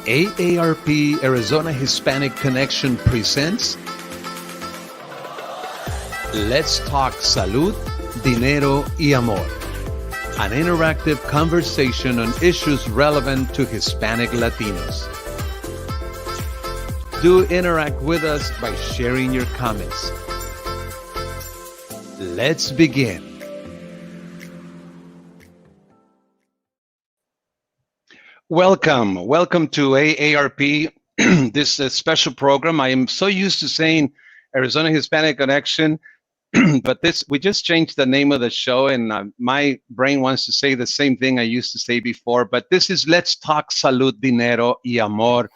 AARP Arizona Hispanic Connection presents Let's Talk Salud, Dinero y Amor, an interactive conversation on issues relevant to Hispanic Latinos. Do interact with us by sharing your comments. Let's begin. Welcome to AARP, this special program. I am so used to saying Arizona Hispanic Connection, but we just changed the name of the show, and my brain wants to say the same thing I used to say before, but this is Let's Talk Salud, Dinero y Amor.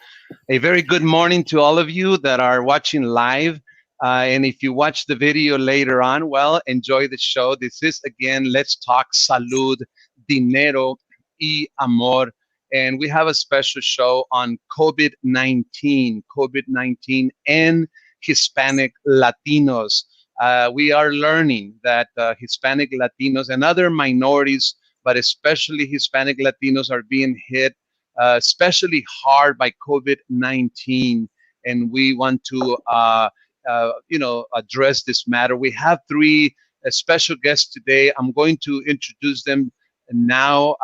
A very good morning to all of you that are watching live, and if you watch the video later on, well, enjoy the show. This is, again, Let's Talk Salud, Dinero y Amor. And we have a special show on COVID-19 and Hispanic Latinos. We are learning that Hispanic Latinos and other minorities, but especially Hispanic Latinos, are being hit especially hard by COVID-19. And we want to, address this matter. We have three special guests today. I'm going to introduce them now.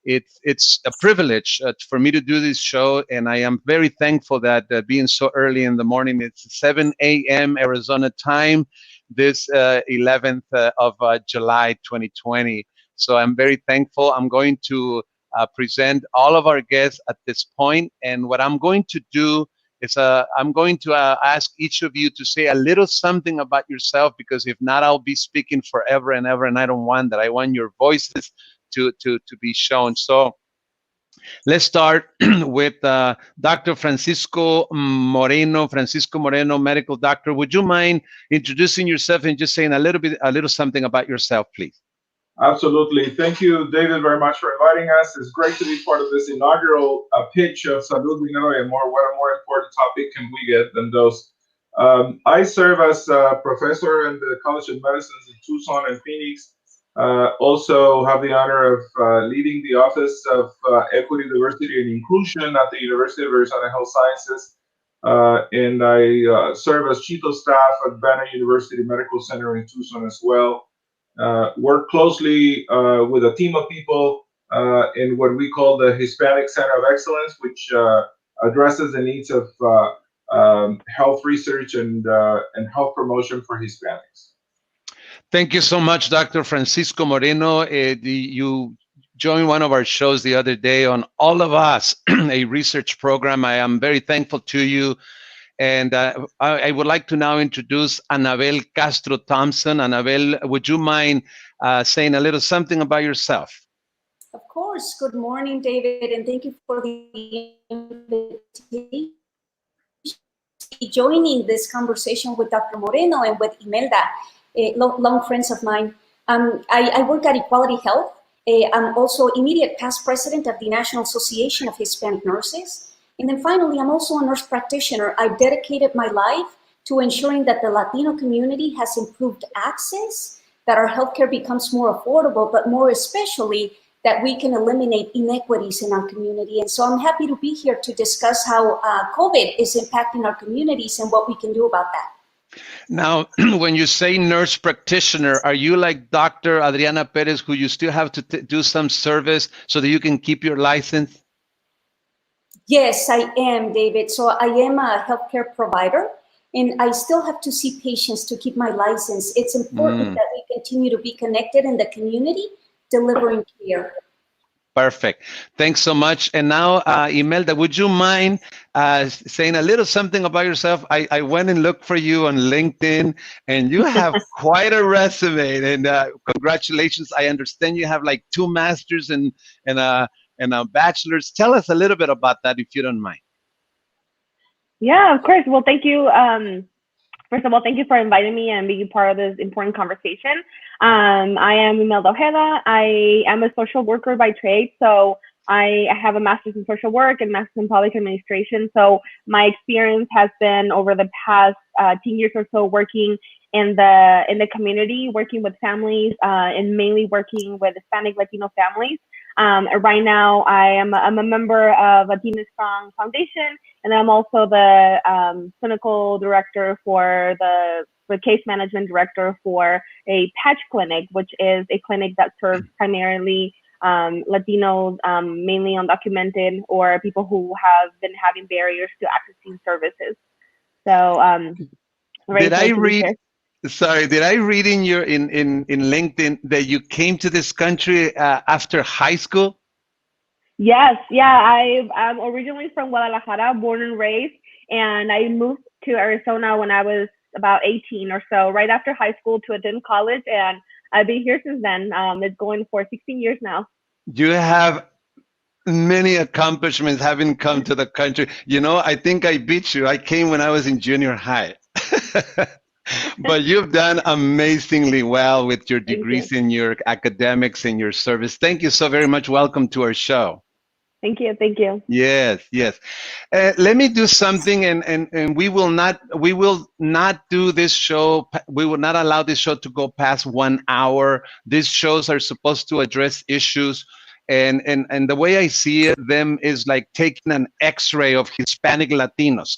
It's a privilege for me to do this show, and I am very thankful that being so early in the morning, it's 7 a.m. Arizona time, this 11th of July 2020. So I'm very thankful. I'm going to present all of our guests at this point, and what I'm going to do is I'm going to ask each of you to say a little something about yourself, because if not, I'll be speaking forever and ever, and I don't want that. I want your voices to be shown. So let's start with Dr. Francisco Moreno, medical doctor. Would you mind introducing yourself and just saying a little something about yourself, please? Absolutely. Thank you, David, very much for inviting us. It's great to be part of this inaugural pitch of Salud, Dinero y Amor. What a more important topic can we get than those? I serve as a professor in the College of Medicine in Tucson and Phoenix. Also have the honor of leading the Office of Equity, Diversity, and Inclusion at the University of Arizona Health Sciences. And I serve as chief of staff at Banner University Medical Center in Tucson as well. Work closely with a team of people in what we call the Hispanic Center of Excellence, which addresses the needs of health research and health promotion for Hispanics. Thank you so much, Dr. Francisco Moreno. You joined one of our shows the other day on All of Us, a research program. I am very thankful to you. And I would like to now introduce Anabel Castro Thompson. Anabel, would you mind saying a little something about yourself? Of course. Good morning, David, and thank you for the invitation. Joining this conversation with Dr. Moreno and with Imelda, long friends of mine. I work at Equality Health. I'm also immediate past president of the National Association of Hispanic Nurses. And then finally, I'm also a nurse practitioner. I've dedicated my life to ensuring that the Latino community has improved access, that our healthcare becomes more affordable, but more especially that we can eliminate inequities in our community. And so I'm happy to be here to discuss how COVID is impacting our communities and what we can do about that. Now, when you say nurse practitioner, are you like Dr. Adriana Perez, who you still have to do some service so that you can keep your license? Yes, I am, David. So I am a healthcare provider, and I still have to see patients to keep my license. It's important that we continue to be connected in the community, delivering care. Perfect. Thanks so much. And now, Imelda, would you mind saying a little something about yourself? I went and looked for you on LinkedIn, and you have quite a resume. And congratulations. I understand you have like 2 masters and a bachelor's. Tell us a little bit about that, if you don't mind. Yeah, of course. Well, thank you. First of all, thank you for inviting me and being part of this important conversation. I am Imelda Ojeda. I am a social worker by trade. So I have a master's in social work and master's in public administration. So my experience has been over the past 10 years or so working in the community, working with families, and mainly working with Hispanic Latino families Right now, I'm a member of Latina Strong Foundation, and I'm also the clinical director for the case management director for a patch clinic, which is a clinic that serves primarily Latinos, mainly undocumented, or people who have been having barriers to accessing services. So, Did I read? Sorry, did I read in your in LinkedIn that you came to this country after high school? Yes, yeah. I'm originally from Guadalajara, born and raised, and I moved to Arizona when I was about 18 or so, right after high school to attend college, and I've been here since then. It's going for 16 years now. You have many accomplishments having come to the country. You know, I think I beat you. I came when I was in junior high. But you've done amazingly well with your degrees in your academics and your service. Thank you so very much. Welcome to our show. Thank you. Thank you. Yes, yes. Let me do something, and we will not do this show. We will not allow this show to go past 1 hour. These shows are supposed to address issues, and the way I see them is like taking an X-ray of Hispanic-Latinos.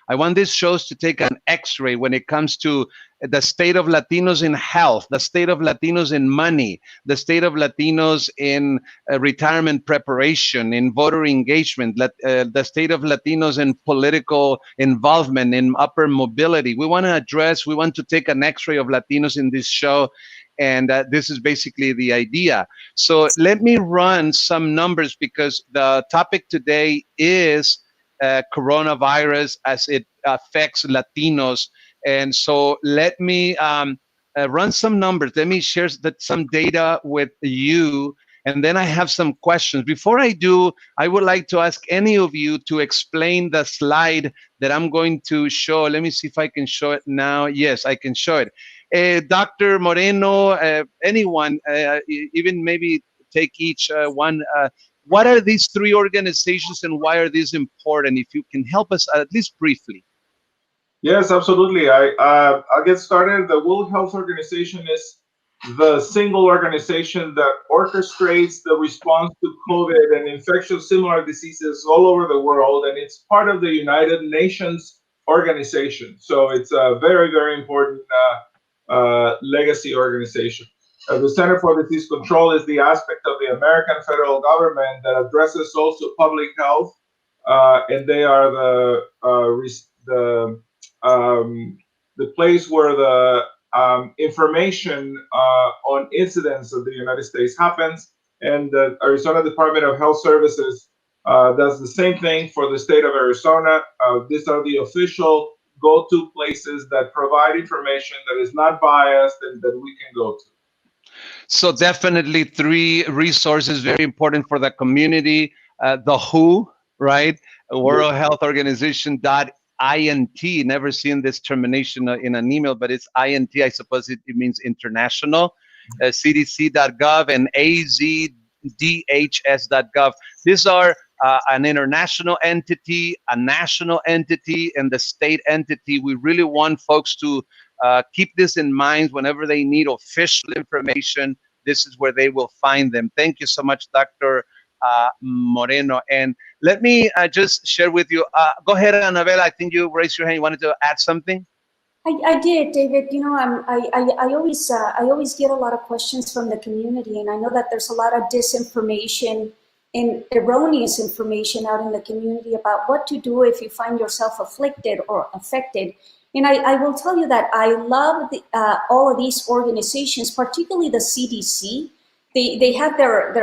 I want these shows to take an X-ray when it comes to the state of Latinos in health, the state of Latinos in money, the state of Latinos in retirement preparation, in voter engagement, the state of Latinos in political involvement, in upper mobility. We want to take an X-ray of Latinos in this show, and this is basically the idea. So let me run some numbers, because the topic today is coronavirus as it affects Latinos. And so let me run some numbers. Let me share some data with you, and then I have some questions. Before I do, I would like to ask any of you to explain the slide that I'm going to show. Let me see if I can show it now. Yes, I can show it. Dr. Moreno, anyone, even maybe take each one. What are these three organizations, and why are these important? If you can help us at least briefly. Yes, absolutely. I'll get started. The World Health Organization is the single organization that orchestrates the response to COVID and infectious similar diseases all over the world, and it's part of the United Nations organization. So it's a very, very important legacy organization. The Center for Disease Control is the aspect of the American federal government that addresses also public health, and they are the place where the information on incidents of the United States happens, and the Arizona Department of Health Services does the same thing for the state of Arizona. These are the official go-to places that provide information that is not biased and that we can go to. So definitely three resources very important for the community. The WHO, right? World Health Organization .int. Never seen this termination in an email, but it's INT. I suppose it means international. CDC.gov and AZDHS.gov. These are an international entity, a national entity, and the state entity. We really want folks to keep this in mind whenever they need official information. This is where they will find them. Thank you so much, Dr. Moreno. And let me just share with you. Go ahead, Annabella. I think you raised your hand. You wanted to add something? I did, David. You know, I always get a lot of questions from the community, and I know that there's a lot of disinformation and erroneous information out in the community about what to do if you find yourself afflicted or affected. And I will tell you that I love all of these organizations, particularly the CDC. They have their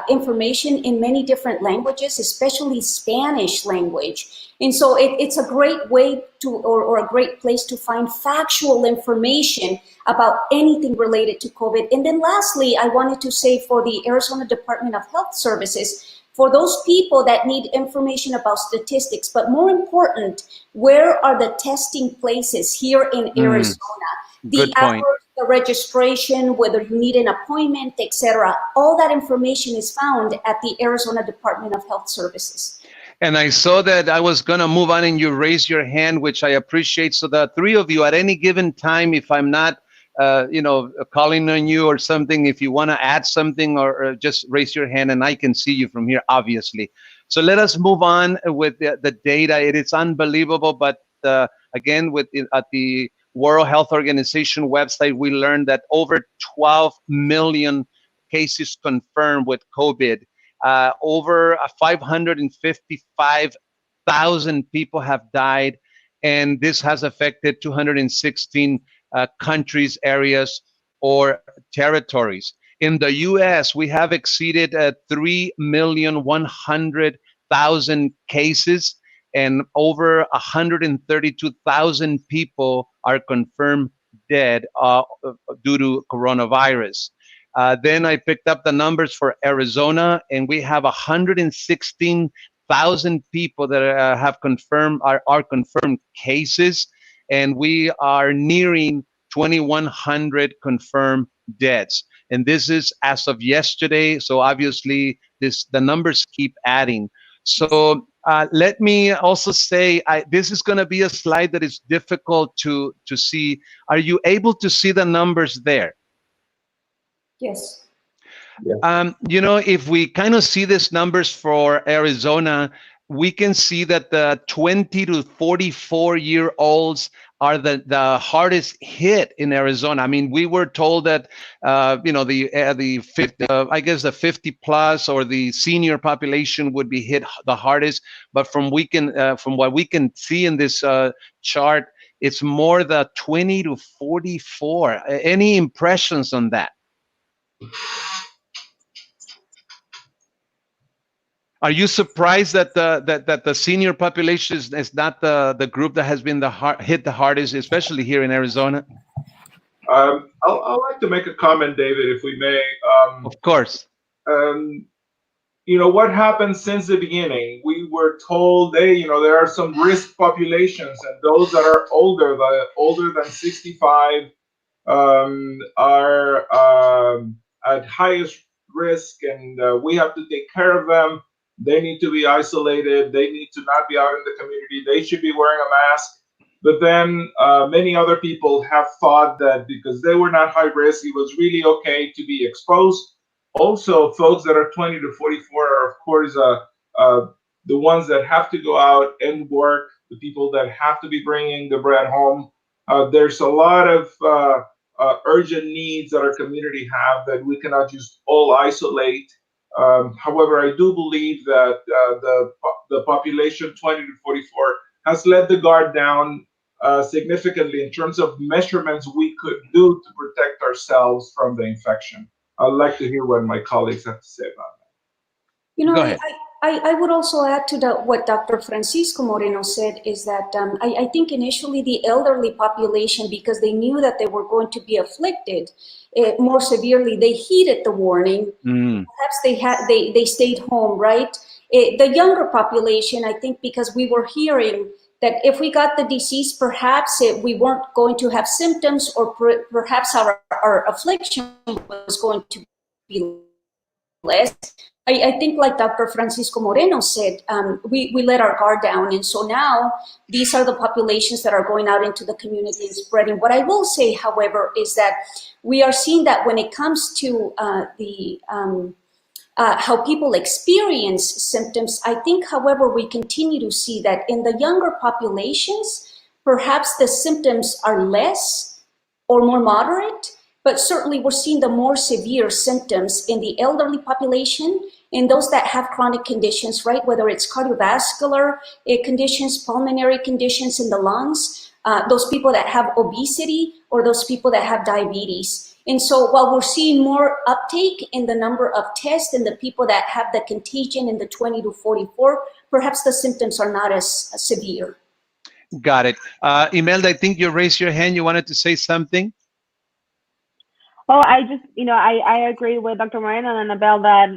information in many different languages, especially Spanish language. And so it's a great way to, or a great place to find factual information about anything related to COVID. And then lastly, I wanted to say for the Arizona Department of Health Services, for those people that need information about statistics, but more important, where are the testing places here in Arizona? Good point. The registration, whether you need an appointment, etc. All that information is found at the Arizona Department of Health Services. And I saw that I was going to move on and you raised your hand, which I appreciate. So the three of you at any given time, if I'm not calling on you or something, if you want to add something, or just raise your hand and I can see you from here, obviously. So let us move on with the data. It is unbelievable, but again, at the World Health Organization website, we learned that over 12 million cases confirmed with COVID. Over 555,000 people have died, and this has affected 216 countries, areas, or territories. In the U.S., we have exceeded 3,100,000 cases, and over 132,000 people are confirmed dead due to coronavirus. Then I picked up the numbers for Arizona, and we have 116,000 people that have confirmed are confirmed cases, and we are nearing 2,100 confirmed deaths. And this is as of yesterday. So obviously, the numbers keep adding. So let me also say, this is going to be a slide that is difficult to see. Are you able to see the numbers there? Yes. If we kind of see these numbers for Arizona, we can see that the 20 to 44-year-olds are the hardest hit in Arizona. I mean, we were told that the 50, I guess the 50 plus or the senior population would be hit the hardest. But from what we can see in this chart, it's more the 20 to 44. Any impressions on that? Are you surprised that the senior population is not the group that has been hit the hardest, especially here in Arizona? I'd like to make a comment, David, if we may. Of course. What happened since the beginning? We were told, hey, there are some risk populations, and those that are older than 65 are at highest risk, and we have to take care of them. They need to be isolated. They need to not be out in the community. They should be wearing a mask. But then many other people have thought that because they were not high risk, it was really okay to be exposed. Also, folks that are 20 to 44 are, of course, the ones that have to go out and work, the people that have to be bringing the bread home. There's a lot of urgent needs that our community have that we cannot just all isolate. However, I do believe that the population 20 to 44 has let the guard down significantly in terms of measurements we could do to protect ourselves from the infection. I'd like to hear what my colleagues have to say about that. Go ahead. I would also add to what Dr. Francisco Moreno said is that I think initially the elderly population, because they knew that they were going to be afflicted more severely, they heeded the warning. Perhaps they stayed home, right? The younger population, I think, because we were hearing that if we got the disease, perhaps we weren't going to have symptoms, or perhaps our affliction was going to be less. I think, like Dr. Francisco Moreno said, we let our guard down. And so now these are the populations that are going out into the community and spreading. What I will say, however, is that we are seeing that when it comes to how people experience symptoms, I think, however, we continue to see that in the younger populations, perhaps the symptoms are less or more moderate, but certainly we're seeing the more severe symptoms in the elderly population, in those that have chronic conditions, right? Whether it's cardiovascular conditions, pulmonary conditions in the lungs, those people that have obesity, or those people that have diabetes. And so while we're seeing more uptake in the number of tests and the people that have the contagion in the 20 to 44, perhaps the symptoms are not as severe. Got it. Imelda, I think you raised your hand. You wanted to say something? Well, I just, I agree with Dr. Moreno and Annabelle that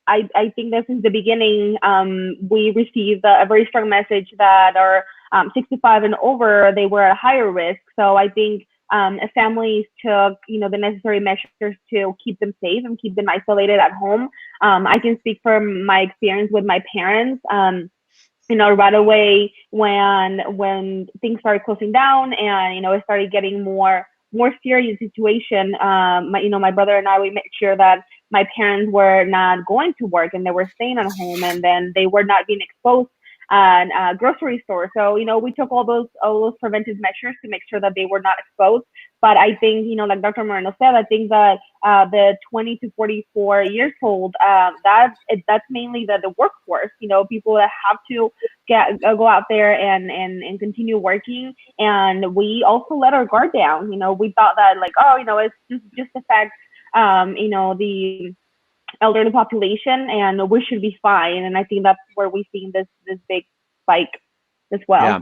I think that since the beginning, we received a very strong message that our 65 and over, they were at higher risk. So I think families took, the necessary measures to keep them safe and keep them isolated at home. I can speak from my experience with my parents. Right away when things started closing down and, it started getting more more serious situation, my brother and I, we made sure that my parents were not going to work and they were staying at home, and then they were not being exposed at grocery stores. So, we took all those preventive measures to make sure that they were not exposed. But I think, like Dr. Moreno said, I think that the 20 to 44 years old, that's mainly the workforce, people that have to go out there and continue working. And we also let our guard down. We thought that it's just affects, the elderly population, and we should be fine. And I think that's where we've seen this big spike as well. Yeah.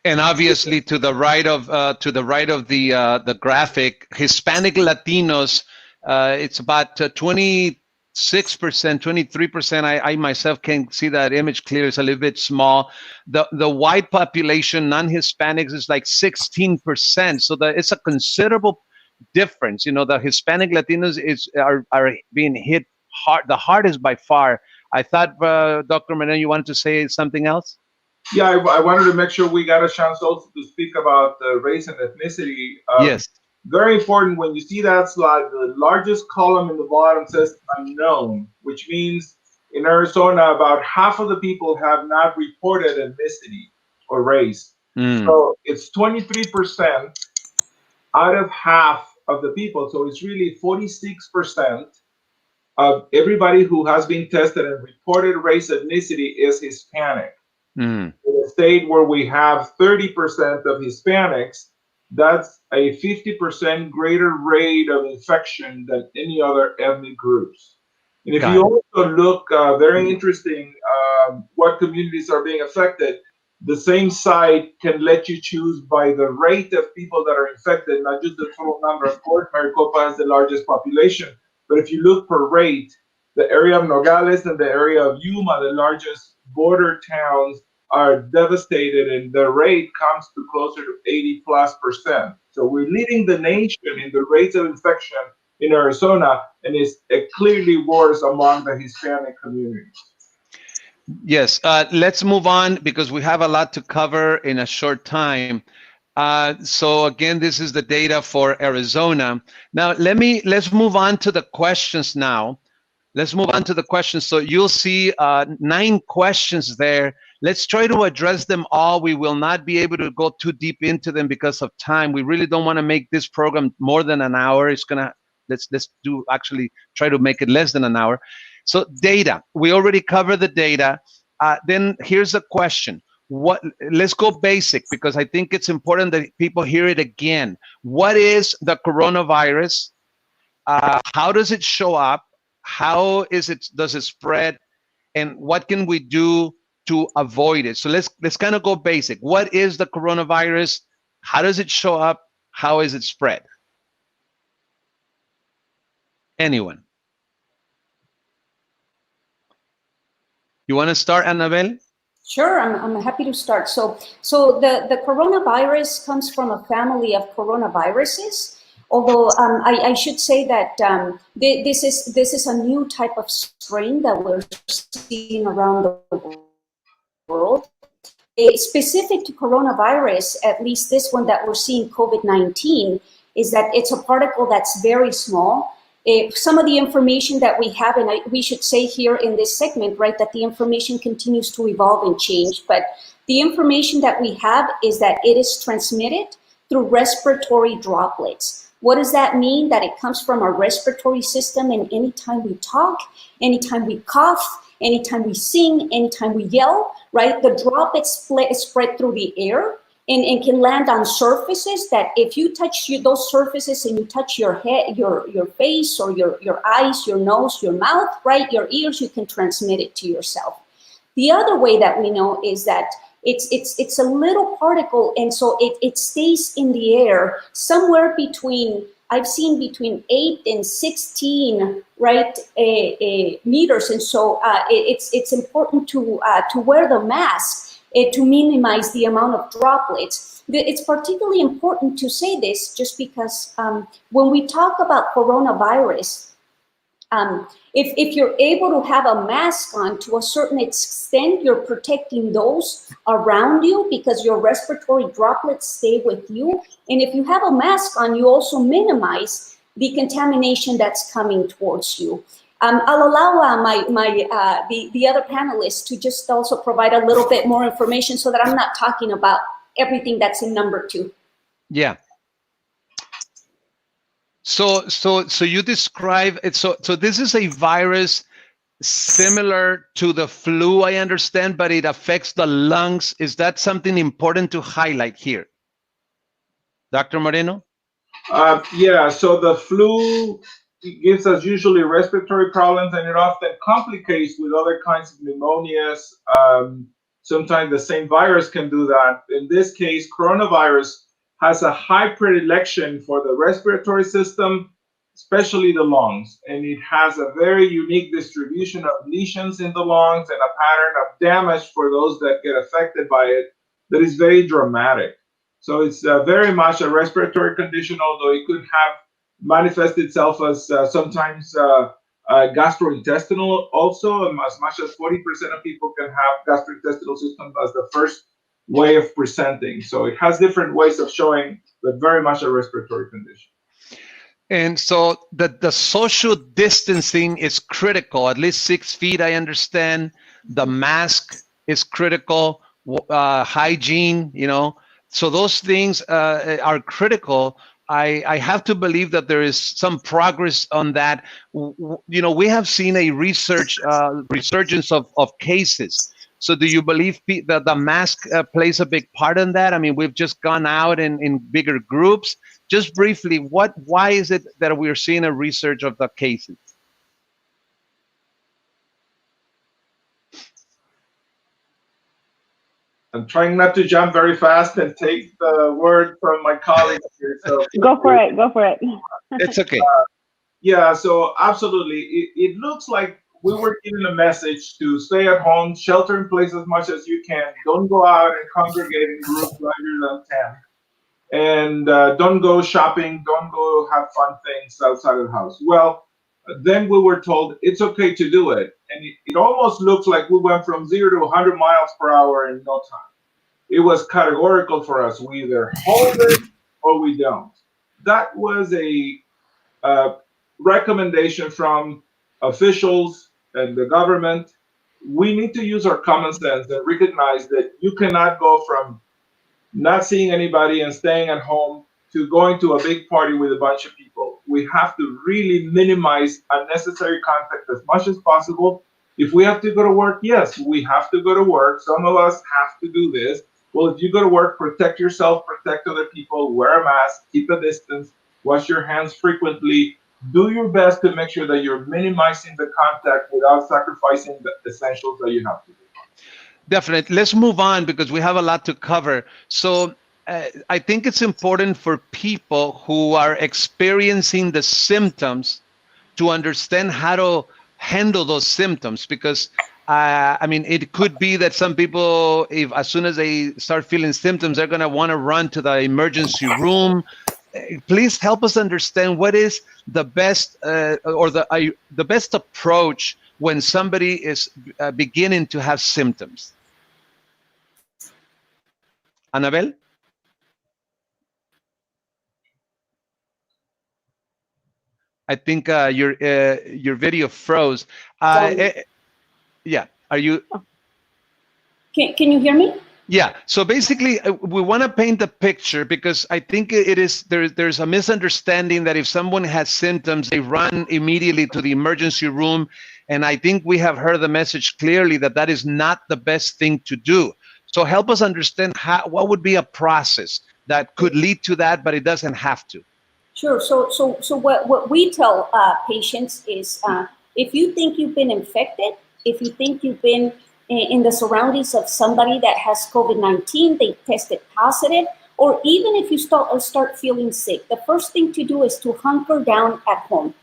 And obviously, to the right of the graphic, Hispanic-Latinos, it's about 26%, 23%. I myself can't see that image clear; it's a little bit small. The white population, non-Hispanics, is like 16%. So it's a considerable difference. The Hispanic-Latinos are being hit hard, the hardest by far. I thought, Dr. Moreno, you wanted to say something else? Yeah, I wanted to make sure we got a chance also to speak about race and ethnicity. Yes. Very important. When you see that slide, the largest column in the bottom says unknown, which means in Arizona, about half of the people have not reported ethnicity or race. So it's 23% out of half of the people. So it's really 46% of everybody who has been tested and reported race ethnicity is Hispanic. In a state where we have 30% of Hispanics, that's a 50% greater rate of infection than any other ethnic groups. And if you also look, very interesting, what communities are being affected, the same site can let you choose by the rate of people that are infected, not just the total number. Of course, Maricopa has the largest population, but if you look per rate, the area of Nogales and the area of Yuma, the largest border towns, are devastated, and the rate comes to closer to 80+%. So we're leading the nation in the rates of infection in Arizona, and it's clearly worse among the Hispanic community. Yes, let's move on because we have a lot to cover in a short time. So again, this is the data for Arizona. Now, let's move on to the questions now. Let's move on to the questions. So you'll see 9 questions there. Let's try to address them all. We will not be able to go too deep into them because of time. We really don't want to make this program more than an hour. Let's actually try to make it less than an hour. So data, we already covered the data. Then here's a question. Let's go basic because I think it's important that people hear it again. What is the coronavirus? How does it show up? How does it spread? And what can we do to avoid it? So let's kind of go basic. What is the coronavirus? How does it show up? How is it spread? Anyone? You want to start, Annabelle? Sure, I'm happy to start. So the coronavirus comes from a family of coronaviruses. Although I should say that this is a new type of strain that we're seeing around the world. Specific to coronavirus, at least this one that we're seeing, COVID-19, is that it's a particle that's very small. Some of the information that we have, and we should say here in this segment, right, that the information continues to evolve and change, but the information that we have is that it is transmitted through respiratory droplets. What does that mean? That it comes from our respiratory system, and anytime we talk, anytime we cough, anytime we sing, anytime we yell, right, the droplets spread through the air and can land on surfaces that if you touch those surfaces and you touch your head, your face, or your eyes, your nose, your mouth, right, your ears, you can transmit it to yourself. The other way that we know is that it's a little particle, and so it stays in the air somewhere between, I've seen between 8 and 16, right, meters, and so it's important to wear the mask to minimize the amount of droplets. It's particularly important to say this just because when we talk about coronavirus, If you're able to have a mask on, to a certain extent, you're protecting those around you because your respiratory droplets stay with you. And if you have a mask on, you also minimize the contamination that's coming towards you. I'll allow the other panelists to just also provide a little bit more information so that I'm not talking about everything that's in number 2. Yeah. So you describe it. So this is a virus similar to the flu, I understand, but it affects the lungs. Is that something important to highlight here, Dr. Moreno? Yeah, so the flu gives us usually respiratory problems, and it often complicates with other kinds of pneumonias. Sometimes the same virus can do that. In this case, coronavirus has a high predilection for the respiratory system, especially the lungs, and it has a very unique distribution of lesions in the lungs and a pattern of damage for those that get affected by it that is very dramatic. So it's very much a respiratory condition, although it could have manifested itself as sometimes gastrointestinal also. As much as 40% of people can have gastrointestinal symptoms as the first way of presenting. So it has different ways of showing, but very much a respiratory condition. And so the social distancing is critical, at least 6 feet, I understand. The mask is critical, hygiene, you know. So those things are critical. I have to believe that there is some progress on that. You know, we have seen a resurgence of cases. So do you believe that the mask plays a big part in that? I mean, we've just gone out in bigger groups. Just briefly, why is it that we're seeing a resurge of the cases? I'm trying not to jump very fast and take the word from my colleagues here. So Go for it. Go for it. It's okay. Yeah, so absolutely. It looks like we were given a message to stay at home, shelter in place as much as you can. Don't go out and congregate in groups larger than 10. And don't go shopping. Don't go have fun things outside of the house. Well, then we were told it's okay to do it. And it almost looks like we went from 0 to 100 miles per hour in no time. It was categorical for us. We either hold it or we don't. That was a recommendation from officials and the government. We need to use our common sense and recognize that you cannot go from not seeing anybody and staying at home to going to a big party with a bunch of people. We have to really minimize unnecessary contact as much as possible. If we have to go to work, yes, we have to go to work. Some of us have to do this. Well, if you go to work, protect yourself, protect other people, wear a mask, keep a distance, wash your hands frequently. Do your best to make sure that you're minimizing the contact without sacrificing the essentials that you have to do. Definitely. Let's move on because we have a lot to cover. So I think it's important for people who are experiencing the symptoms to understand how to handle those symptoms, because I mean, it could be that some people, if as soon as they start feeling symptoms, they're going to want to run to the emergency room. Please help us understand what is the best or the best approach when somebody is beginning to have symptoms. Annabelle? I think your video froze. Yeah, are you? Can you hear me? Yeah. So basically, we want to paint the picture because I think there's a misunderstanding that if someone has symptoms, they run immediately to the emergency room, and I think we have heard the message clearly that that is not the best thing to do. So help us understand what would be a process that could lead to that, but it doesn't have to. Sure. So what we tell patients is if you think you've been infected, if you think you've been in the surroundings of somebody that has COVID-19, they tested positive, or even if you start feeling sick, the first thing to do is to hunker down at home,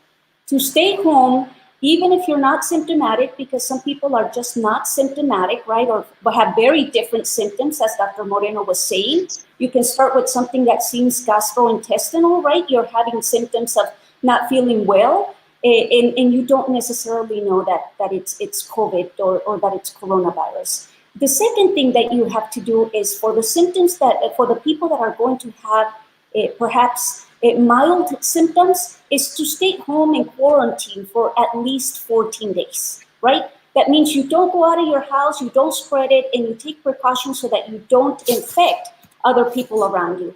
to stay home, even if you're not symptomatic, because some people are just not symptomatic, right? Or have very different symptoms, as Dr. Moreno was saying. You can start with something that seems gastrointestinal, right? You're having symptoms of not feeling well. and you don't necessarily know that it's COVID or that it's coronavirus. The second thing that you have to do is for the symptoms for the people that are going to have perhaps mild symptoms, is to stay home in quarantine for at least 14 days, right? That means you don't go out of your house, you don't spread it, and you take precautions so that you don't infect other people around you.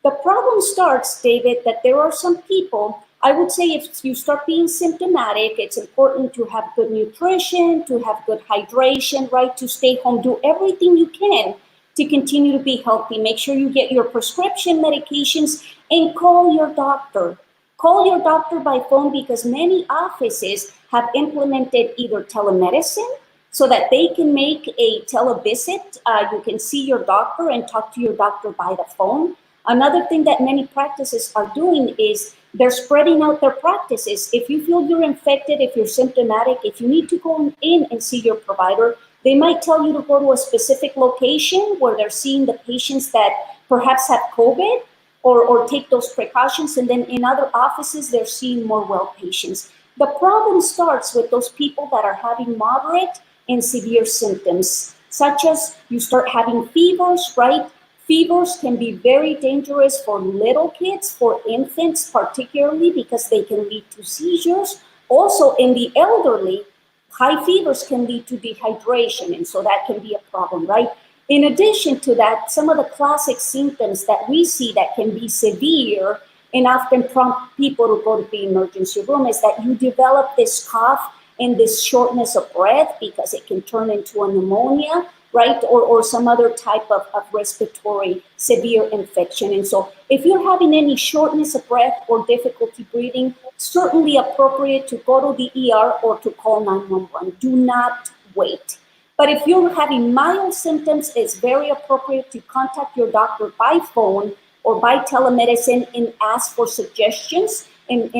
The problem starts, David, that there are some people, I would say if you start being symptomatic, it's important to have good nutrition, to have good hydration, right? To stay home, do everything you can to continue to be healthy. Make sure you get your prescription medications and call your doctor. Call your doctor by phone because many offices have implemented either telemedicine so that they can make a televisit. You can see your doctor and talk to your doctor by the phone. Another thing that many practices are doing is they're spreading out their practices. If you feel you're infected, if you're symptomatic, if you need to go in and see your provider, they might tell you to go to a specific location where they're seeing the patients that perhaps have COVID or take those precautions. And then in other offices, they're seeing more well patients. The problem starts with those people that are having moderate and severe symptoms, such as you start having fevers, right? Fevers can be very dangerous for little kids, for infants particularly, because they can lead to seizures. Also in the elderly, high fevers can lead to dehydration, and so that can be a problem, right? In addition to that, some of the classic symptoms that we see that can be severe and often prompt people to go to the emergency room is that you develop this cough and this shortness of breath because it can turn into a pneumonia, right? Or some other type of respiratory severe infection. And so if you're having any shortness of breath or difficulty breathing, certainly appropriate to go to the ER or to call 911. Do not wait. But if you're having mild symptoms, it's very appropriate to contact your doctor by phone or by telemedicine and ask for suggestions in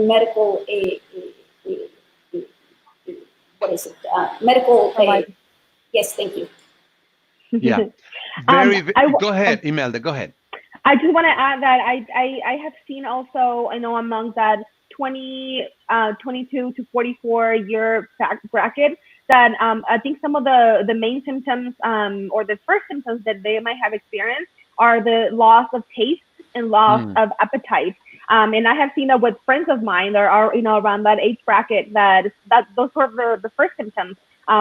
medical, what is it? Medical, yes, thank you. Yeah. Go ahead, Imelda, go ahead. I just want to add that I have seen also, I know among that 22 to 44 year bracket, that I think some of the main symptoms or the first symptoms that they might have experienced are the loss of taste and loss of appetite. And I have seen that with friends of mine that are, around that age bracket, that those were the first symptoms.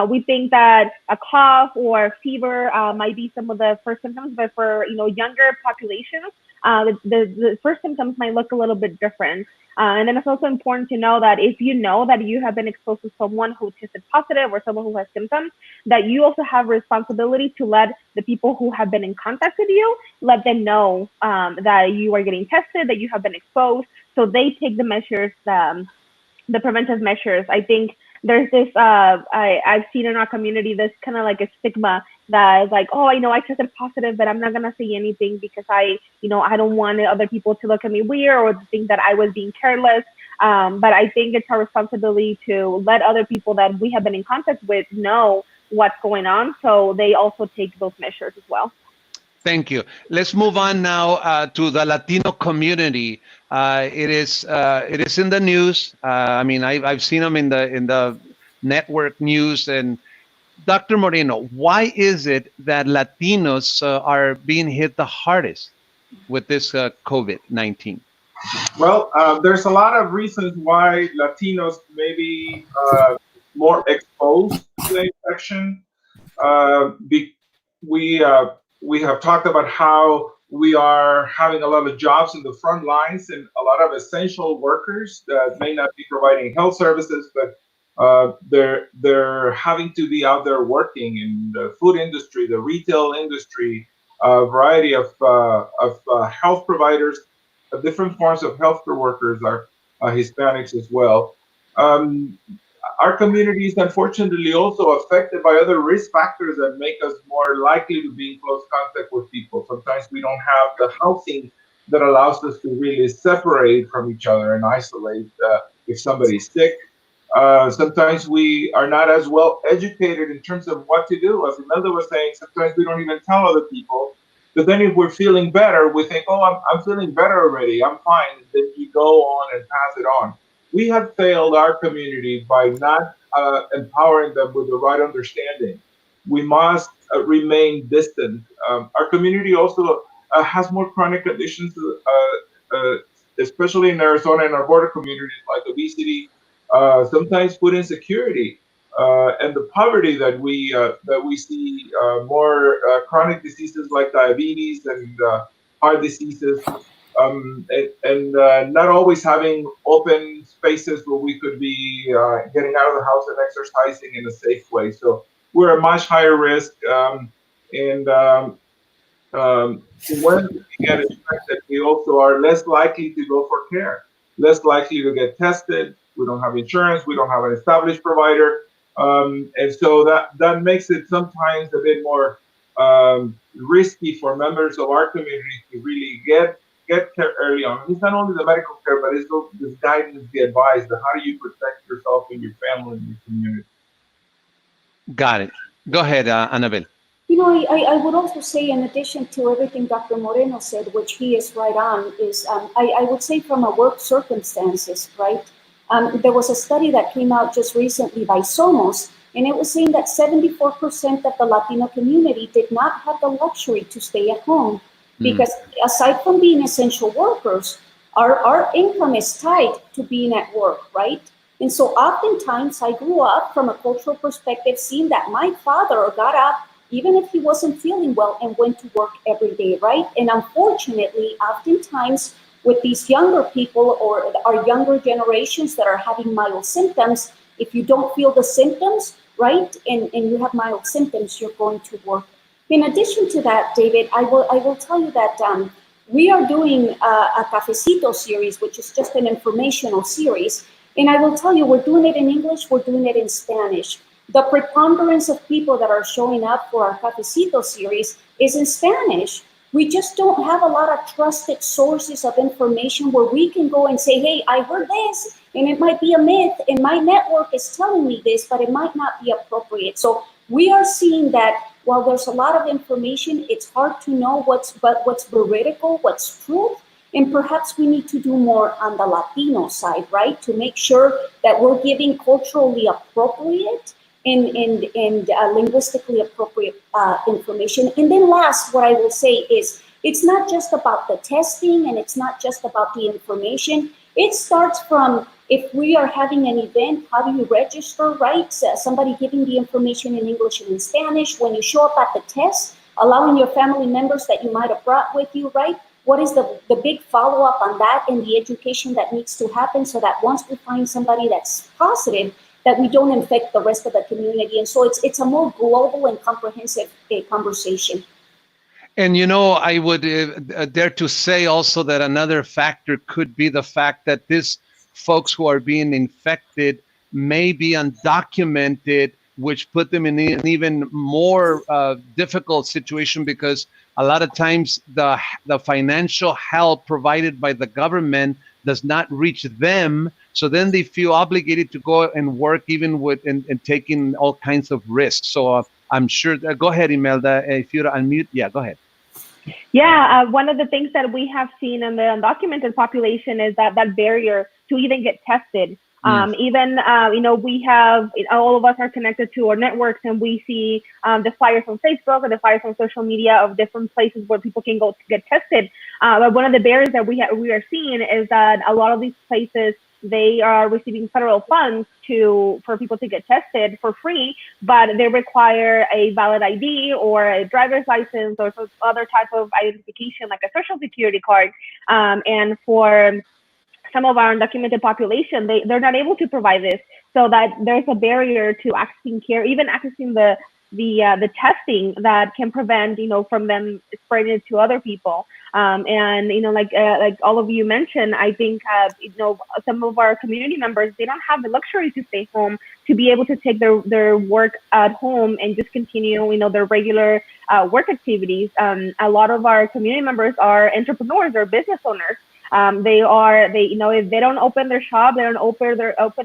We think that a cough or fever might be some of the first symptoms, but for younger populations, the first symptoms might look a little bit different. And then it's also important to know that if you know that you have been exposed to someone who tested positive or someone who has symptoms, that you also have responsibility to let the people who have been in contact with you, let them know that you are getting tested, that you have been exposed, so they take the measures, the preventive measures. I think there's this, I've seen in our community, this kind of like a stigma that is like, oh, I know I tested positive, but I'm not going to say anything because I don't want other people to look at me weird or to think that I was being careless. But I think it's our responsibility to let other people that we have been in contact with know what's going on, so they also take those measures as well. Thank you. Let's move on now to the Latino community. It is in the news. I mean, I've seen them in the network news. And Dr. Moreno, why is it that Latinos are being hit the hardest with this COVID-19? Well, there's a lot of reasons why Latinos may be more exposed to the infection. We have talked about how we are having a lot of jobs in the front lines and a lot of essential workers that may not be providing health services, but they're having to be out there working in the food industry, the retail industry, a variety of health providers, different forms of healthcare workers are Hispanics as well. Our community is unfortunately also affected by other risk factors that make us more likely to be in close contact with people. Sometimes we don't have the housing that allows us to really separate from each other and isolate if somebody's sick. Sometimes we are not as well educated in terms of what to do. As Imelda was saying, sometimes we don't even tell other people. But then if we're feeling better, we think, oh, I'm feeling better already. I'm fine. Then you go on and pass it on. we have failed our community by not empowering them with the right understanding. We must remain distant. Our community also has more chronic conditions, especially in Arizona and our border communities, like obesity, sometimes food insecurity, and the poverty that we see, more chronic diseases like diabetes and heart diseases, and not always having open spaces where we could be getting out of the house and exercising in a safe way. So we're a much higher risk, and when we get infected, we also are less likely to go for care, less likely to get tested. We don't have insurance. We don't have an established provider, and so that makes it sometimes a bit more risky for members of our community to really get care early on. It's not only the medical care, but it's this guidance, the advice, the how do you protect yourself and your family and your community. Got it. Go ahead, Annabelle. You know, I would also say, in addition to everything Dr. Moreno said, which he is right on, is I would say from a work circumstances, right? There was a study that came out just recently by Somos, and it was saying that 74% of the Latino community did not have the luxury to stay at home because aside from being essential workers, our income is tied to being at work, right? And so oftentimes I grew up from a cultural perspective seeing that my father got up even if he wasn't feeling well and went to work every day, right? And unfortunately, oftentimes with these younger people or our younger generations that are having mild symptoms, if you don't feel the symptoms, right, and you have mild symptoms, you're going to work. In addition to that, David, I will tell you that we are doing a Cafecito series, which is just an informational series. And I will tell you, we're doing it in English, we're doing it in Spanish. The preponderance of people that are showing up for our Cafecito series is in Spanish. We just don't have a lot of trusted sources of information where we can go and say, hey, I heard this, and it might be a myth, and my network is telling me this, but it might not be appropriate. So we are seeing that while there's a lot of information, it's hard to know what's veridical, what's truth, and perhaps we need to do more on the Latino side, right, to make sure that we're giving culturally appropriate and linguistically appropriate information. And then last, what I will say is, it's not just about the testing and it's not just about the information. It starts from, if we are having an event, how do you register, right? So somebody giving the information in English and in Spanish. When you show up at the test, allowing your family members that you might have brought with you, right? What is the big follow-up on that and the education that needs to happen so that once we find somebody that's positive, that we don't infect the rest of the community. And so it's a more global and comprehensive conversation. And you know, I would dare to say also that another factor could be the fact that these folks who are being infected may be undocumented, which put them in an even more difficult situation, because a lot of times the financial help provided by the government does not reach them. So then they feel obligated to go and work even with and taking all kinds of risks. So I'm sure, go ahead, Imelda, if you're unmute. Yeah, go ahead. Yeah, one of the things that we have seen in the undocumented population is that barrier to even get tested. Even, we have, all of us are connected to our networks, and we see the flyers on Facebook or the flyers on social media of different places where people can go to get tested. But one of the barriers that we are seeing is that a lot of these places, they are receiving federal funds for people to get tested for free, but they require a valid ID or a driver's license or some other type of identification, like a social security card. And for some of our undocumented population, they're not able to provide this, so that there's a barrier to accessing care, even accessing the testing that can prevent, from them spreading it to other people. And like all of you mentioned, I think some of our community members, they don't have the luxury to stay home, to be able to take their work at home and just continue their regular work activities. A lot of our community members are entrepreneurs or business owners. If they don't open their shop, they don't open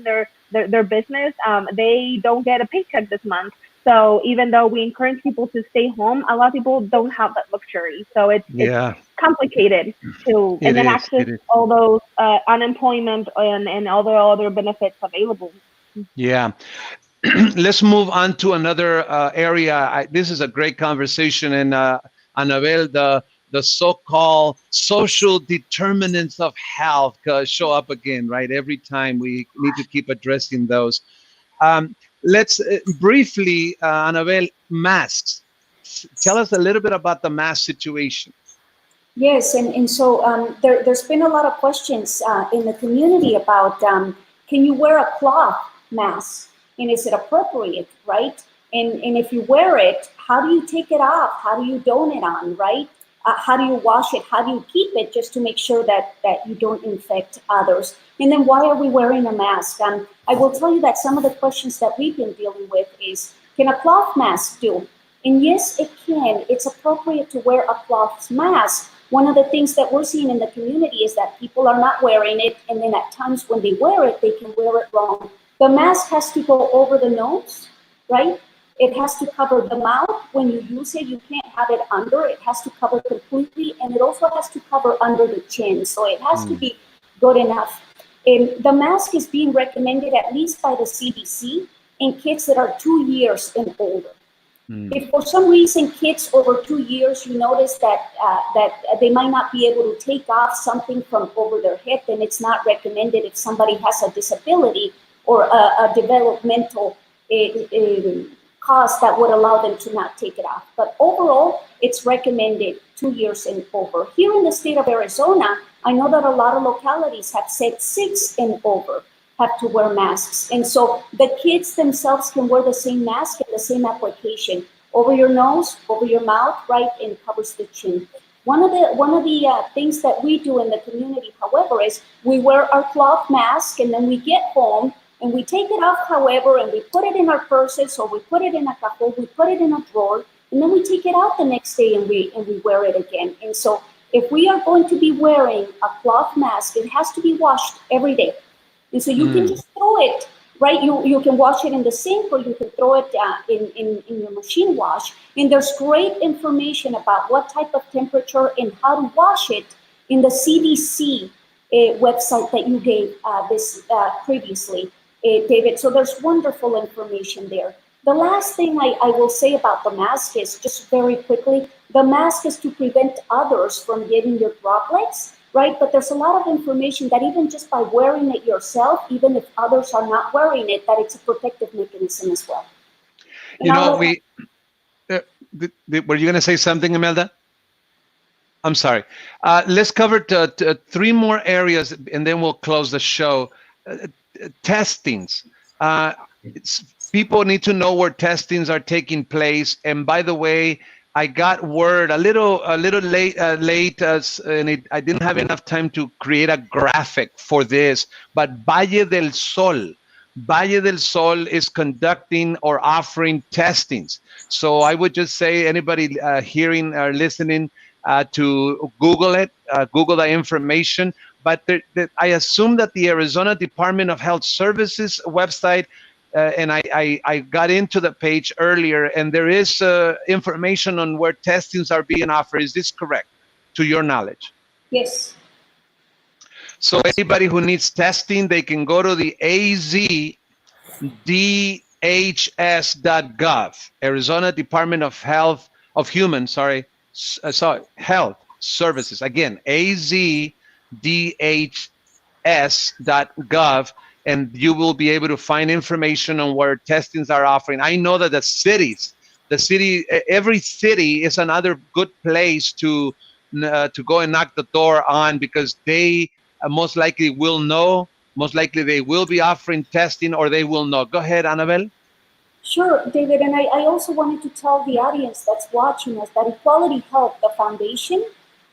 their business, they don't get a paycheck this month. So even though we encourage people to stay home, a lot of people don't have that luxury. So it's complicated to and then access all those unemployment and all the other benefits available. Yeah. Let's move on to another area. This is a great conversation, and Anabel, the so-called social determinants of health show up again, right? Every time we need to keep addressing those. Let's briefly, Anabel, masks. Tell us a little bit about the mask situation. Yes, and so there's been a lot of questions in the community about can you wear a cloth mask, and is it appropriate, right? And if you wear it, how do you take it off? How do you don it on, right? How do you wash it? How do you keep it just to make sure that you don't infect others? And then why are we wearing a mask? I will tell you that some of the questions that we've been dealing with is, can a cloth mask do? And yes, it can. It's appropriate to wear a cloth mask. One of the things that we're seeing in the community is that people are not wearing it, and then at times when they wear it, they can wear it wrong. The mask has to go over the nose, right? It has to cover the mouth. When you use it, you can't have it under. It has to cover completely, and it also has to cover under the chin. So it has to be good enough. The mask is being recommended at least by the CDC in kids that are 2 years and older. If for some reason kids over 2 years, you notice that they might not be able to take off something from over their head, then it's not recommended if somebody has a disability or a developmental cause that would allow them to not take it off. But overall, it's recommended 2 years and over. Here in the state of Arizona, I know that a lot of localities have said 6 and over have to wear masks. And so the kids themselves can wear the same mask and the same application over your nose, over your mouth, right, and covers the chin. One of the things that we do in the community, however, is we wear our cloth mask, and then we get home and we take it off, however, and we put it in our purses, or we put it in a cajon, we put it in a drawer, and then we take it out the next day and we wear it again. And so if we are going to be wearing a cloth mask, it has to be washed every day. And so you can just throw it, right? You can wash it in the sink, or you can throw it in your machine wash. And there's great information about what type of temperature and how to wash it in the CDC website that you gave this previously, David. So there's wonderful information there. The last thing I will say about the mask is, just very quickly, the mask is to prevent others from getting your droplets. Right, but there's a lot of information that even just by wearing it yourself, even if others are not wearing it, that it's a protective mechanism as well. And you know, were you going to say something, Imelda? I'm sorry. Let's cover 3 more areas, and then we'll close the show. Testings. People need to know where testings are taking place. And by the way, I got word a little late, and I didn't have enough time to create a graphic for this. But Valle del Sol is conducting or offering testings. So I would just say anybody hearing or listening to Google it, Google the information. But I assume that the Arizona Department of Health Services website. And I got into the page earlier, and there is information on where testings are being offered. Is this correct, to your knowledge? Yes. So anybody who needs testing, they can go to the AZDHS.gov, Arizona Department of Health Services. Again, AZDHS.gov. And you will be able to find information on where testings are offering. I know that every city is another good place to go and knock the door on, because they most likely will know, most likely they will be offering testing, or they will know. Go ahead, Annabelle. Sure, David. And I also wanted to tell the audience that's watching us that Equality Health, the foundation,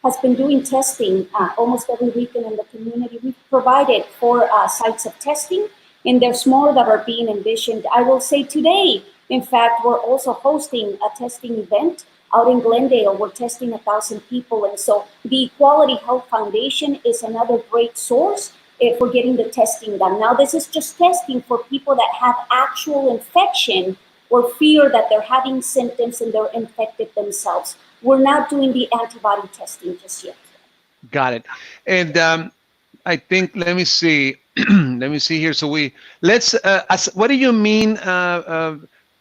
has been doing testing almost every weekend in the community. We've provided 4 sites of testing, and there's more that are being envisioned. I will say today, in fact, we're also hosting a testing event out in Glendale. We're testing 1,000 people. And so the Equality Health Foundation is another great source for getting the testing done. Now, this is just testing for people that have actual infection or fear that they're having symptoms and they're infected themselves. We're not doing the antibody testing just yet. Got it. And I think, let me see. Let me see here. So what do you mean,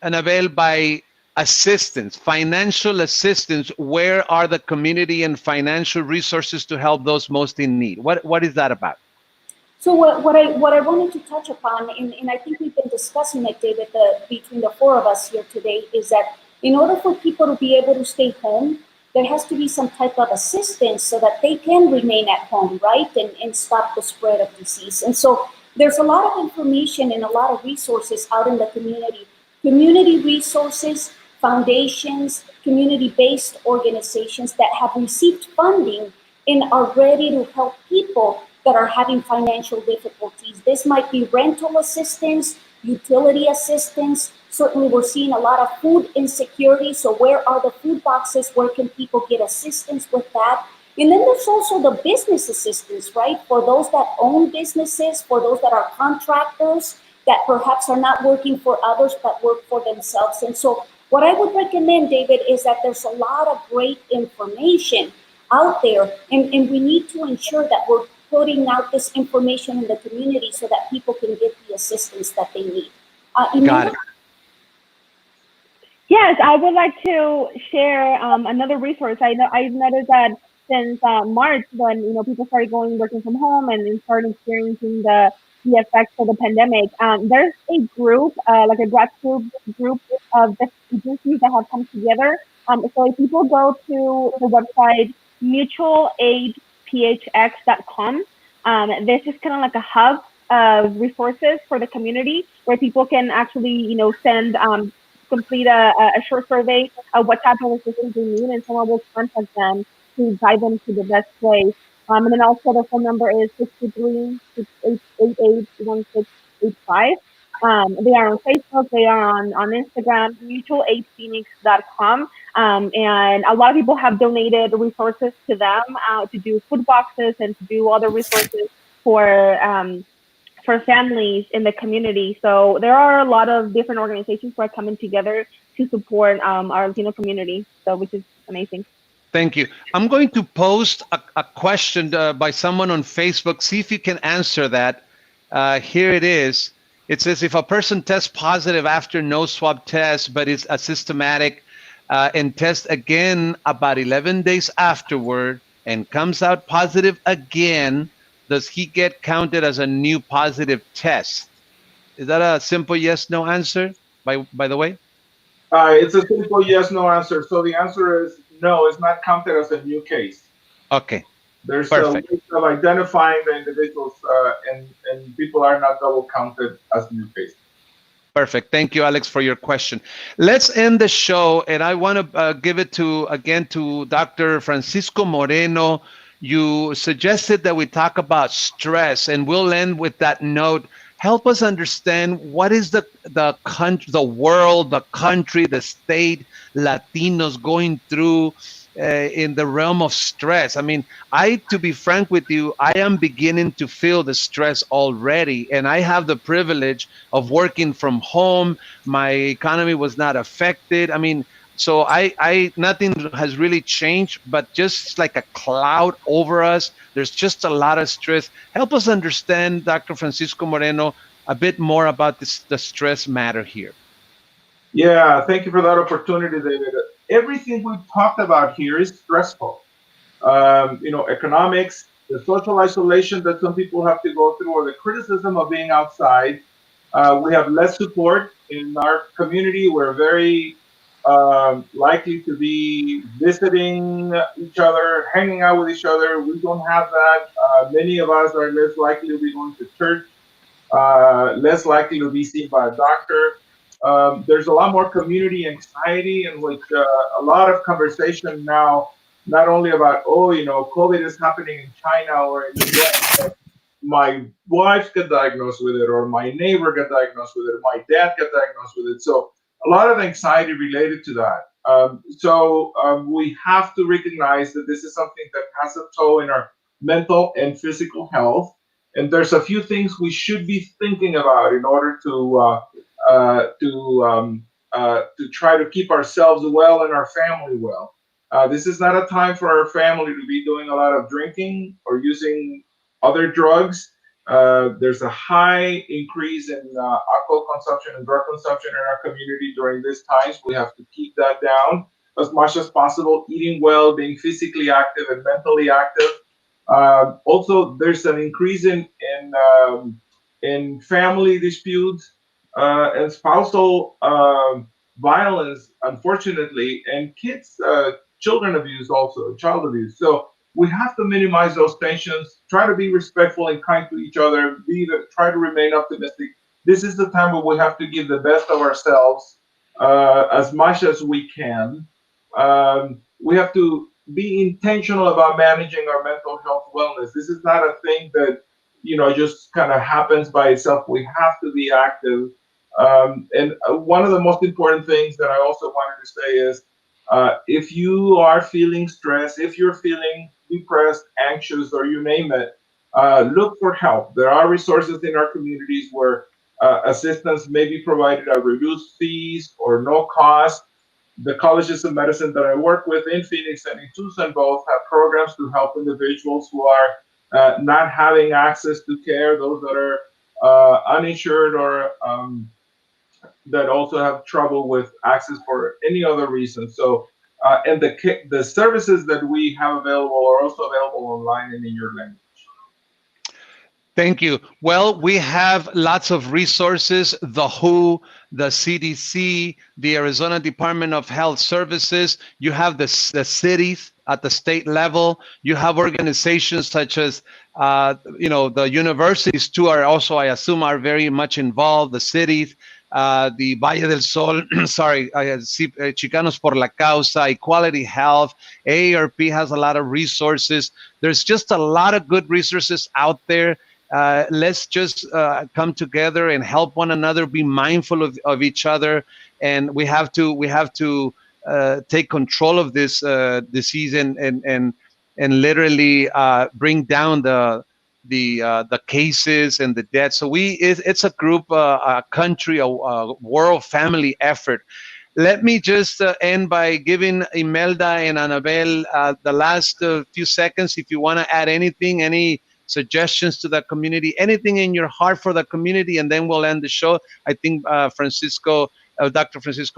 Anabel, by assistance, financial assistance? Where are the community and financial resources to help those most in need? What is that about? So what I wanted to touch upon, and I think we've been discussing it, David, between the four of us here today, is that in order for people to be able to stay home, there has to be some type of assistance so that they can remain at home, right, and stop the spread of disease. And so there's a lot of information and a lot of resources out in the community resources, foundations, community-based organizations that have received funding and are ready to help people that are having financial difficulties. This might be rental assistance, utility assistance. Certainly we're seeing a lot of food insecurity. So where are the food boxes? Where can people get assistance with that? And then there's also the business assistance, right? For those that own businesses, for those that are contractors, that perhaps are not working for others, but work for themselves. And so what I would recommend, David, is that there's a lot of great information out there, and we need to ensure that we're putting out this information in the community so that people can get the assistance that they need. Got it. Yes, I would like to share another resource. I've noticed that since March, when people started working from home and started experiencing the effects of the pandemic, there's a group, like a grassroots group of agencies that have come together. So if people go to the website mutualaidphx.com, this is kind of like a hub of resources for the community where people can actually, send, complete a short survey of what type of assistance they need, and someone will contact them to guide them to the best place. And then also the phone number is 623-688-1685. They are on Facebook, they are on Instagram, mutualaidphoenix.com. And a lot of people have donated resources to them to do food boxes and to do other resources for families in the community. So there are a lot of different organizations who are coming together to support our Latino community, so which is amazing. Thank you. I'm going to post a question by someone on Facebook. See if you can answer that. Here it is. It says, if a person tests positive after no swab test, but is asymptomatic and tests again about 11 days afterward and comes out positive again, does he get counted as a new positive test? Is that a simple yes/no answer, by the way? It's a simple yes/no answer. So the answer is no, it's not counted as a new case. Okay. There's Perfect. a way of identifying the individuals, and people are not double counted as new cases. Perfect. Thank you, Alex, for your question. Let's end the show, and I want to give it to Dr. Francisco Moreno. You suggested that we talk about stress, and we'll end with that note. Help us understand what is the country, the world, the country, the state, Latinos going through in the realm of stress. I mean, to be frank with you, I am beginning to feel the stress already, and I have the privilege of working from home. My economy was not affected. I mean, so nothing has really changed, but just like a cloud over us. There's just a lot of stress. Help us understand, Dr. Francisco Moreno, a bit more about the stress matter here. Yeah, thank you for that opportunity, David. Everything we've talked about here is stressful. Economics, the social isolation that some people have to go through, or the criticism of being outside. We have less support in our community. We're very likely to be visiting each other, hanging out with each other. We don't have that. Many of us are less likely to be going to church, less likely to be seen by a doctor. There's a lot more community anxiety, in which a lot of conversation now, not only about, COVID is happening in China or in the US, but my wife got diagnosed with it, or my neighbor got diagnosed with it, or my dad got diagnosed with it. So a lot of anxiety related to that. We have to recognize that this is something that has a toll in our mental and physical health. And there's a few things we should be thinking about in order to to try to keep ourselves well and our family well. This is not a time for our family to be doing a lot of drinking or using other drugs. There's a high increase in alcohol consumption and drug consumption in our community during these times. We have to keep that down as much as possible, eating well, being physically active and mentally active. Also, there's an increase in family disputes and spousal violence, unfortunately, and children abuse also, child abuse. So we have to minimize those tensions, try to be respectful and kind to each other, try to remain optimistic. This is the time where we have to give the best of ourselves as much as we can. We have to be intentional about managing our mental health wellness. This is not a thing that just kind of happens by itself. We have to be active. And one of the most important things that I also wanted to say is, if you are feeling stressed, if you're feeling depressed, anxious, or you name it, look for help. There are resources in our communities where assistance may be provided at reduced fees or no cost. The colleges of medicine that I work with in Phoenix and in Tucson both have programs to help individuals who are not having access to care, those that are uninsured or that also have trouble with access for any other reason. So, and the services that we have available are also available online and in your language. Thank you. Well, we have lots of resources, the WHO, the CDC, the Arizona Department of Health Services. You have the cities at the state level. You have organizations such as, the universities too are also, I assume, are very much involved, the cities. The Valle del Sol, Chicanos por la Causa, Equality Health, AARP has a lot of resources. There's just a lot of good resources out there. Let's just come together and help one another, be mindful of each other. And we have to take control of this disease and literally bring down the cases and the deaths. So it's a group, a country, a world family effort. Let me just end by giving Imelda and Annabelle the last few seconds. If you want to add anything, any suggestions to the community, anything in your heart for the community, and then we'll end the show. I think Dr. Francisco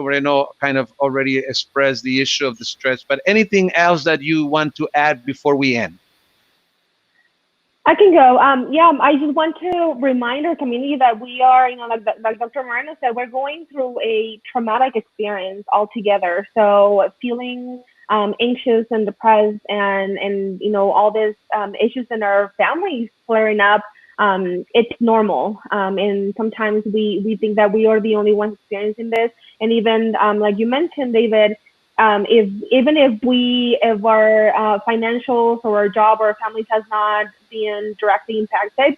Moreno kind of already expressed the issue of the stress, but anything else that you want to add before we end? I can go. I just want to remind our community that we are, like Dr. Moreno said, we're going through a traumatic experience altogether. So feeling anxious and depressed and all these issues in our families flaring up, it's normal. And sometimes we think that we are the only ones experiencing this. And even like you mentioned, David, if our financials or our job or our families has not been directly impacted,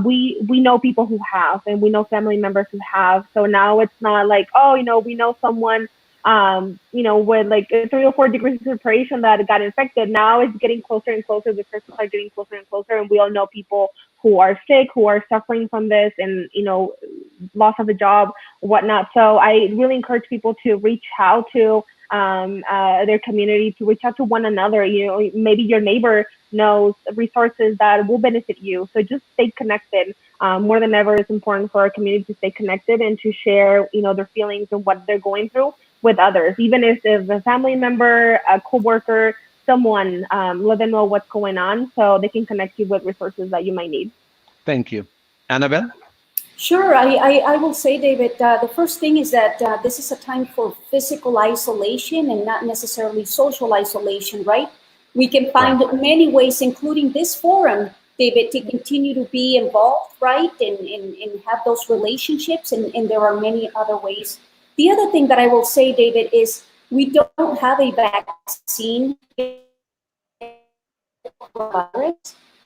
we know people who have, and we know family members who have. So now it's not like, we know someone, with like 3 or 4 degrees of separation that got infected. Now it's getting closer and closer. The circles are getting closer and closer, and we all know people who are sick, who are suffering from this, and loss of a job, whatnot. So I really encourage people to reach out to their community, to reach out to one another. Maybe your neighbor knows resources that will benefit you. So just stay connected. More than ever, it's important for our community to stay connected and to share, their feelings and what they're going through with others. Even if it's a family member, a coworker, someone, let them know what's going on so they can connect you with resources that you might need. Thank you. Annabelle? Sure. I will say, David, the first thing is that this is a time for physical isolation and not necessarily social isolation, right? We can find many ways, including this forum, David, to continue to be involved, right? And have those relationships. And there are many other ways. The other thing that I will say, David, is we don't have a vaccine.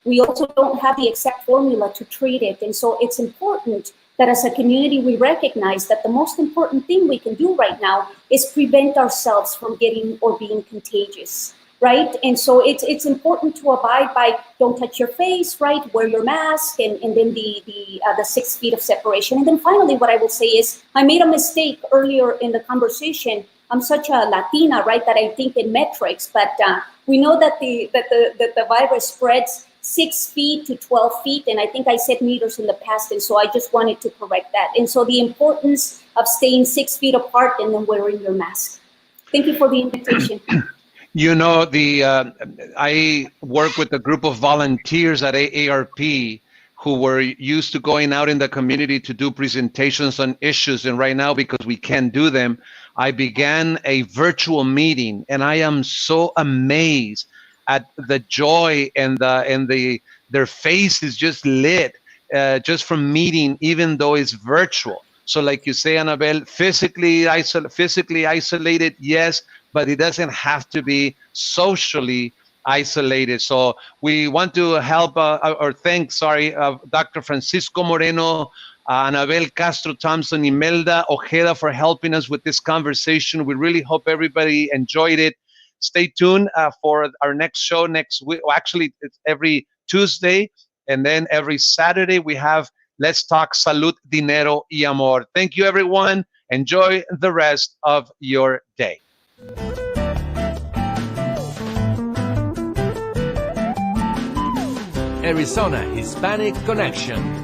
We also don't have the exact formula to treat it. And so it's important that as a community, we recognize that the most important thing we can do right now is prevent ourselves from getting or being contagious. right? And so it's important to abide by don't touch your face, right? Wear your mask, and then the 6 feet of separation. And then finally, what I will say is I made a mistake earlier in the conversation. I'm such a Latina, right, that I think in metrics, but we know that the virus spreads 6 feet to 12 feet, and I think I said meters in the past, and so I just wanted to correct that. And so the importance of staying 6 feet apart and then wearing your mask. Thank you for the invitation. You know, I work with a group of volunteers at AARP who were used to going out in the community to do presentations on issues. And right now, because we can't do them, I began a virtual meeting, and I am so amazed at the joy and their face is just lit just from meeting, even though it's virtual. So like you say, Annabelle, physically isolated, yes, but it doesn't have to be socially isolated. So we want to help or thank, Dr. Francisco Moreno, Anabel Castro Thompson, Imelda Ojeda for helping us with this conversation. We really hope everybody enjoyed it. Stay tuned for our next show next week. Well, actually, it's every Tuesday, and then every Saturday we have Let's Talk Salud, Dinero y Amor. Thank you, everyone. Enjoy the rest of your day. Arizona Hispanic Connection.